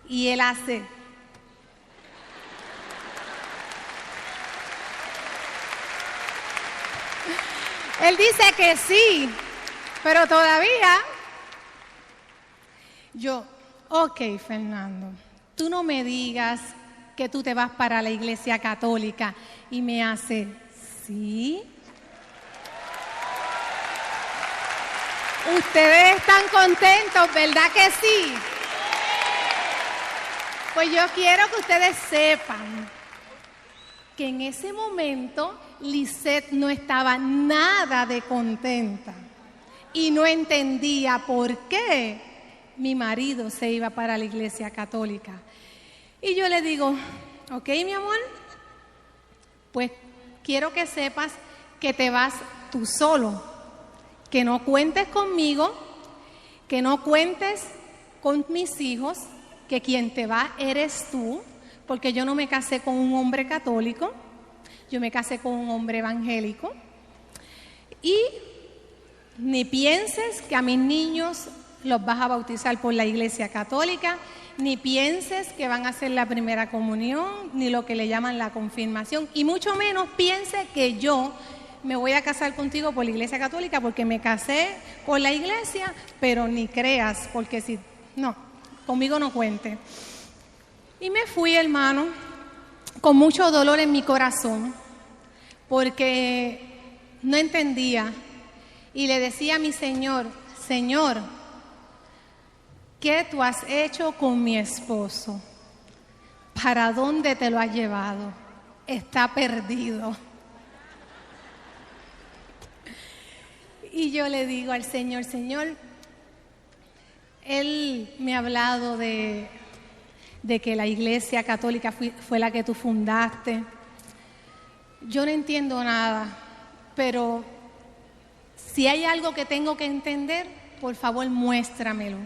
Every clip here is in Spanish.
Y él hace. Él dice que sí, pero todavía yo, ok, Fernando, tú no me digas que tú te vas para la iglesia católica. Y me hace, sí. Ustedes están contentos, ¿verdad que sí? Pues yo quiero que ustedes sepan que en ese momento Lisette no estaba nada de contenta y no entendía por qué mi marido se iba para la iglesia católica. Y yo le digo, ok, mi amor, pues quiero que sepas que te vas tú solo, que no cuentes conmigo, que no cuentes con mis hijos, que quien te va eres tú, porque yo no me casé con un hombre católico, yo me casé con un hombre evangélico. Y ni pienses que a mis niños los vas a bautizar por la iglesia católica, ni pienses que van a hacer la primera comunión, ni lo que le llaman la confirmación, y mucho menos pienses que yo me voy a casar contigo por la iglesia católica porque me casé por la iglesia, pero ni creas, porque si no, conmigo no cuente. Y me fui, hermano, con mucho dolor en mi corazón, porque no entendía. Y le decía a mi Señor, Señor, ¿qué tú has hecho con mi esposo? ¿Para dónde te lo has llevado? Está perdido. Y yo le digo al Señor, Señor, Él me ha hablado de que la iglesia católica fue la que tú fundaste. Yo no entiendo nada, pero si hay algo que tengo que entender, por favor, muéstramelo.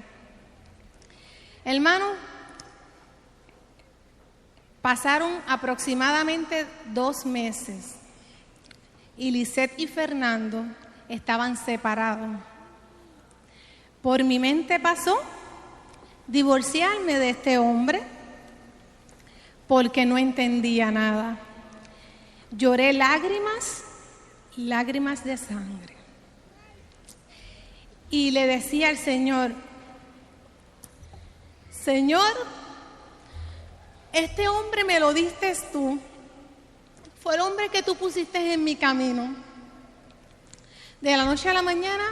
Hermano, pasaron aproximadamente 2 meses y Lisette y Fernando estaban separados. Por mi mente pasó divorciarme de este hombre porque no entendía nada. Lloré lágrimas de sangre. Y le decía al Señor, Señor, este hombre me lo diste tú. Fue el hombre que tú pusiste en mi camino. De la noche a la mañana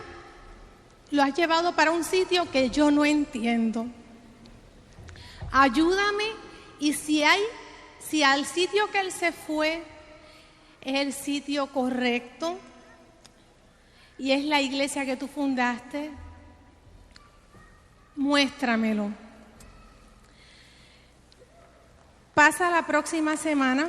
lo has llevado para un sitio que yo no entiendo. Ayúdame, y si al sitio que él se fue es el sitio correcto y es la iglesia que tú fundaste, muéstramelo. Pasa la próxima semana.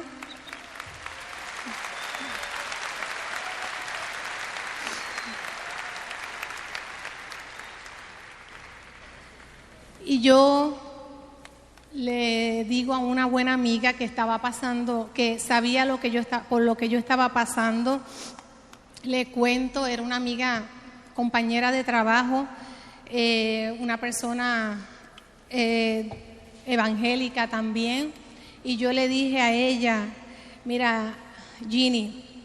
Y yo le digo a una buena amiga que estaba pasando, que sabía por lo que yo estaba pasando, le cuento, era una amiga, compañera de trabajo, una persona evangélica también, y yo le dije a ella, mira, Ginny,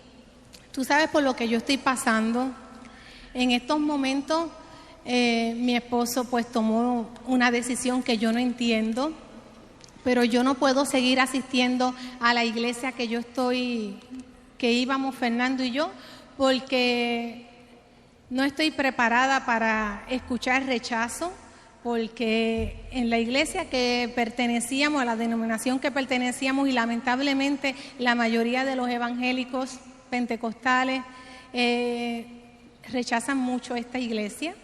tú sabes por lo que yo estoy pasando. En estos momentos mi esposo pues tomó una decisión que yo no entiendo, pero yo no puedo seguir asistiendo a la iglesia que íbamos Fernando y yo, porque no estoy preparada para escuchar rechazo, porque en la iglesia que pertenecíamos, a la denominación que pertenecíamos, y lamentablemente la mayoría de los evangélicos pentecostales rechazan mucho esta iglesia.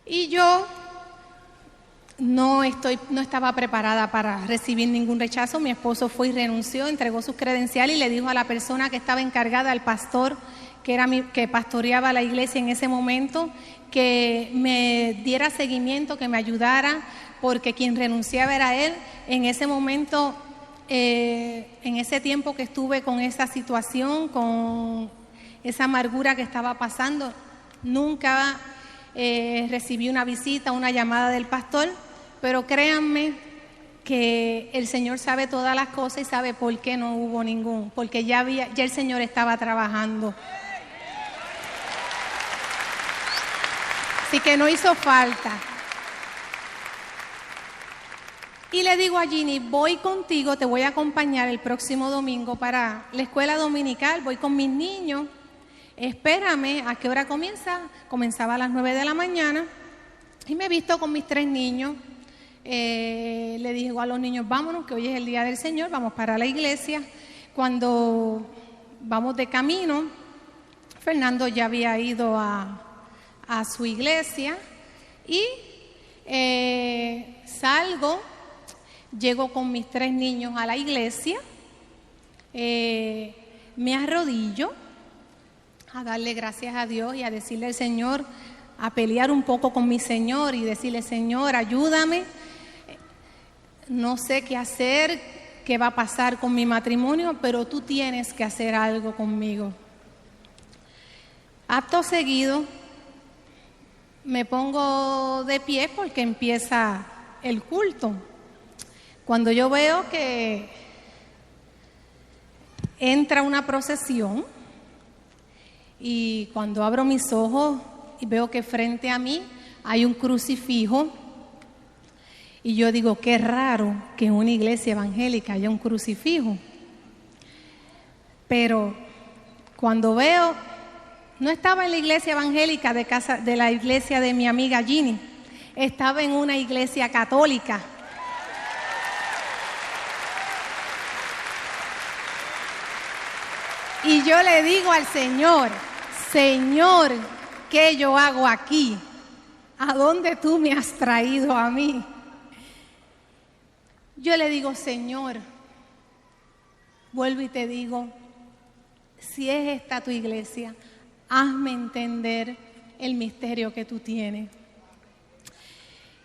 Y yo no estaba preparada para recibir ningún rechazo. Mi esposo fue y renunció, entregó sus credenciales y le dijo a la persona que estaba encargada, al pastor que pastoreaba la iglesia en ese momento, que me diera seguimiento, que me ayudara, porque quien renunciaba era él. En ese momento, en ese tiempo que estuve con esa situación, con esa amargura que estaba pasando, nunca recibí una visita, una llamada del pastor, pero créanme que el Señor sabe todas las cosas y sabe por qué no hubo ningún, porque ya el Señor estaba trabajando. Así que no hizo falta. Y le digo a Ginny, voy contigo, te voy a acompañar el próximo domingo para la escuela dominical, voy con mis niños, espérame, ¿a qué hora comienza? Comenzaba a las 9 de la mañana y me he visto con mis 3 niños. Le digo a los niños, vámonos, que hoy es el día del Señor, vamos para la iglesia. Cuando vamos de camino, Fernando ya había ido a su iglesia y salgo, llego con mis 3 niños a la iglesia, me arrodillo a darle gracias a Dios y a decirle al Señor, a pelear un poco con mi Señor y decirle, Señor, ayúdame, no sé qué hacer, qué va a pasar con mi matrimonio, pero tú tienes que hacer algo conmigo. Acto seguido, me pongo de pie porque empieza el culto. Cuando yo veo que entra una procesión y cuando abro mis ojos y veo que frente a mí hay un crucifijo y yo digo, qué raro que en una iglesia evangélica haya un crucifijo. Pero cuando veo, no estaba en la iglesia evangélica de la iglesia de mi amiga Ginny, estaba en una iglesia católica. Y yo le digo al Señor, Señor, ¿qué yo hago aquí? ¿A dónde tú me has traído a mí? Yo le digo, Señor, vuelvo y te digo, si es esta tu iglesia, hazme entender el misterio que tú tienes.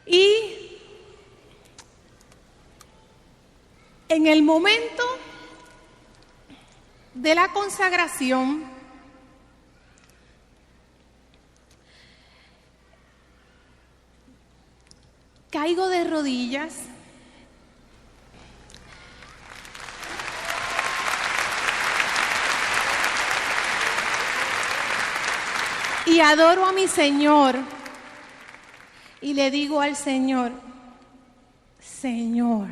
Y en el momento de la consagración, caigo de rodillas y adoro a mi Señor y le digo al Señor, Señor,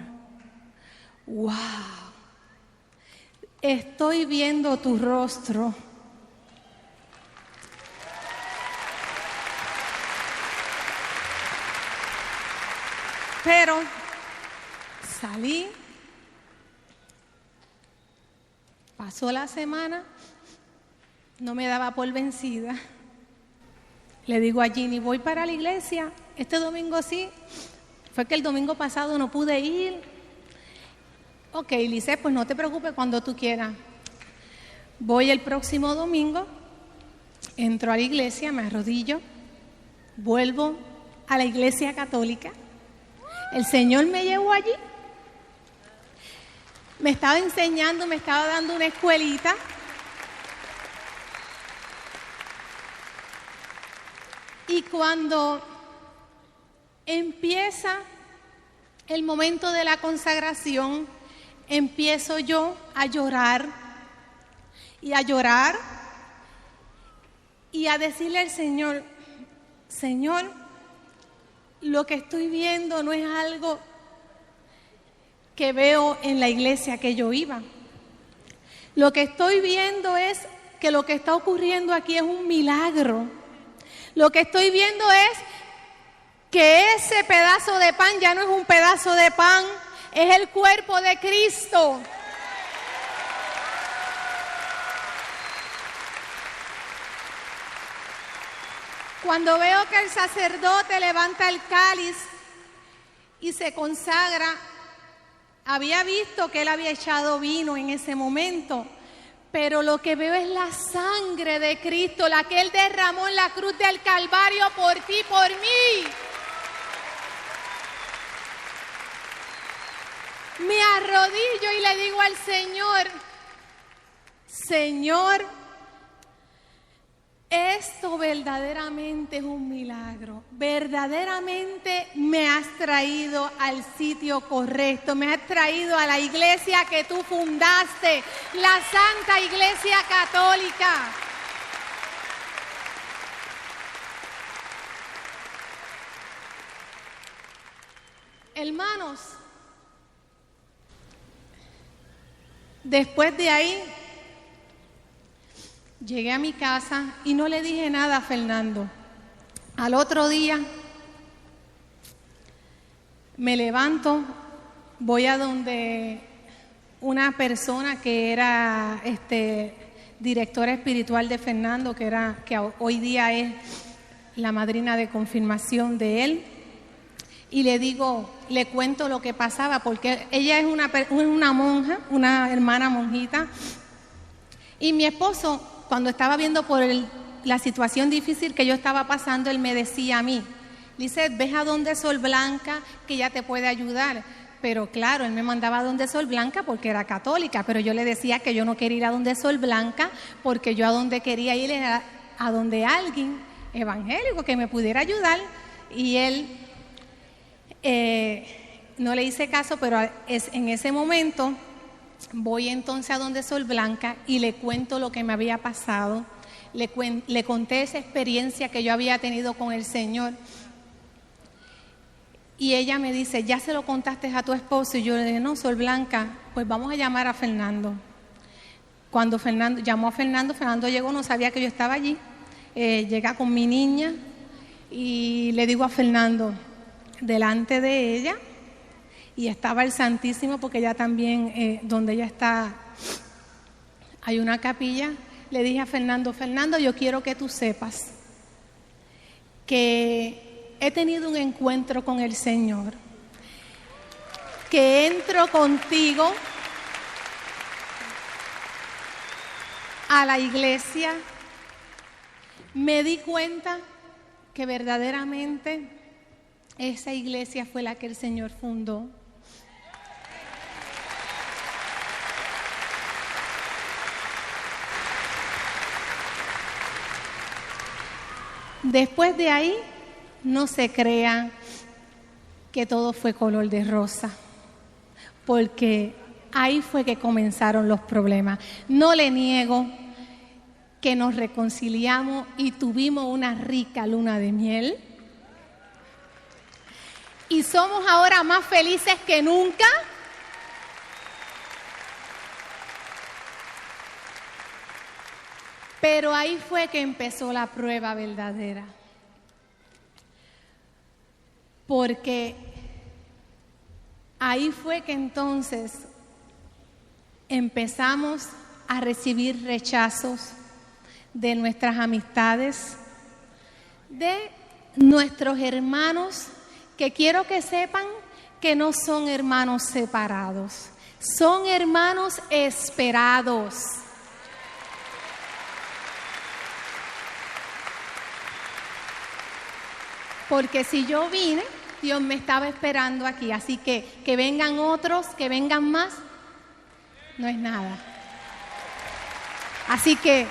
wow, estoy viendo tu rostro. Pero salí, pasó la semana, no me daba por vencida. Le digo a Ginny, voy para la iglesia, este domingo sí, fue que el domingo pasado no pude ir. Ok, Lice, pues no te preocupes, cuando tú quieras. Voy el próximo domingo, entro a la iglesia, me arrodillo, vuelvo a la iglesia católica. El Señor me llevó allí, me estaba enseñando, me estaba dando una escuelita. Y cuando empieza el momento de la consagración, empiezo yo a llorar y a llorar y a decirle al Señor, Señor, lo que estoy viendo no es algo que veo en la iglesia que yo iba. Lo que estoy viendo es que lo que está ocurriendo aquí es un milagro. Lo que estoy viendo es que ese pedazo de pan ya no es un pedazo de pan, es el cuerpo de Cristo. Cuando veo que el sacerdote levanta el cáliz y se consagra, había visto que él había echado vino en ese momento, pero lo que veo es la sangre de Cristo, la que él derramó en la cruz del Calvario por ti, por mí. Me arrodillo y le digo al Señor, Señor, Esto verdaderamente es un milagro. Verdaderamente me has traído al sitio correcto. Me has traído a la iglesia que tú fundaste, la Santa Iglesia Católica. Hermanos, después de ahí, llegué a mi casa y no le dije nada a Fernando. Al otro día me levanto, voy a donde una persona que era directora espiritual de Fernando, que hoy día es la madrina de confirmación de él, y le digo, le cuento lo que pasaba, porque ella es una monja, una hermana monjita, y mi esposo, cuando estaba viendo por la situación difícil que yo estaba pasando, él me decía a mí, Lisette, ves a donde Sol Blanca, que ella te puede ayudar. Pero claro, él me mandaba a donde Sol Blanca porque era católica, pero yo le decía que yo no quería ir a donde Sol Blanca porque yo a donde quería ir era a donde alguien evangélico que me pudiera ayudar. Y él no le hice caso, pero en ese momento voy entonces a donde Sol Blanca y le cuento lo que me había pasado, le conté esa experiencia que yo había tenido con el Señor. Y ella me dice, ¿ya se lo contaste a tu esposo? Y yo le dije, no, Sol Blanca, pues vamos a llamar a Fernando. Cuando Fernando llamó a Fernando, Fernando llegó, no sabía que yo estaba allí. Llega con mi niña y le digo a Fernando, delante de ella, y estaba el Santísimo, porque ella también, donde ella está, hay una capilla. Le dije a Fernando, Fernando, yo quiero que tú sepas que he tenido un encuentro con el Señor, que entro contigo a la iglesia. Me di cuenta que verdaderamente esa iglesia fue la que el Señor fundó. Después de ahí, no se crea que todo fue color de rosa, porque ahí fue que comenzaron los problemas. No le niego que nos reconciliamos y tuvimos una rica luna de miel. Y somos ahora más felices que nunca. Pero ahí fue que empezó la prueba verdadera. Porque ahí fue que entonces empezamos a recibir rechazos de nuestras amistades, de nuestros hermanos, que quiero que sepan que no son hermanos separados, son hermanos esperados. Porque si yo vine, Dios me estaba esperando aquí, así que vengan otros, que vengan más, no es nada. Así que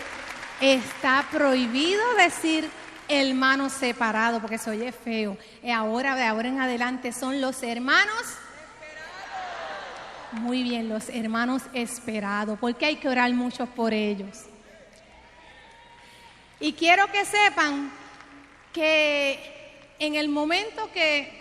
está prohibido decir hermanos separados, porque eso oye feo. De ahora en adelante son los hermanos esperados. Muy bien, los hermanos esperados, porque hay que orar mucho por ellos. Y quiero que sepan que en el momento que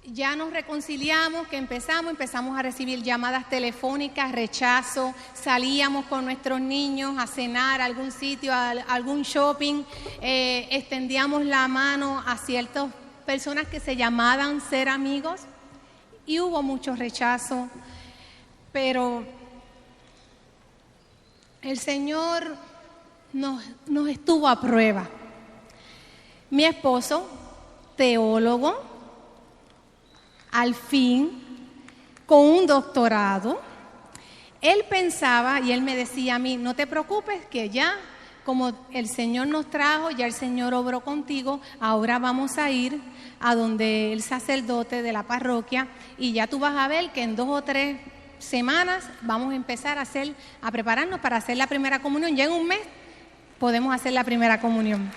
ya nos reconciliamos, que empezamos a recibir llamadas telefónicas, rechazo, salíamos con nuestros niños a cenar a algún sitio, a algún shopping, extendíamos la mano a ciertas personas que se llamaban ser amigos y hubo mucho rechazo, pero el Señor nos estuvo a prueba. Mi esposo, teólogo, al fin, con un doctorado, él pensaba y él me decía a mí, no te preocupes que ya, como el Señor nos trajo, ya el Señor obró contigo, ahora vamos a ir a donde el sacerdote de la parroquia y ya tú vas a ver que en 2 o 3 semanas vamos a empezar a prepararnos para hacer la primera comunión. Ya en un mes podemos hacer la primera comunión.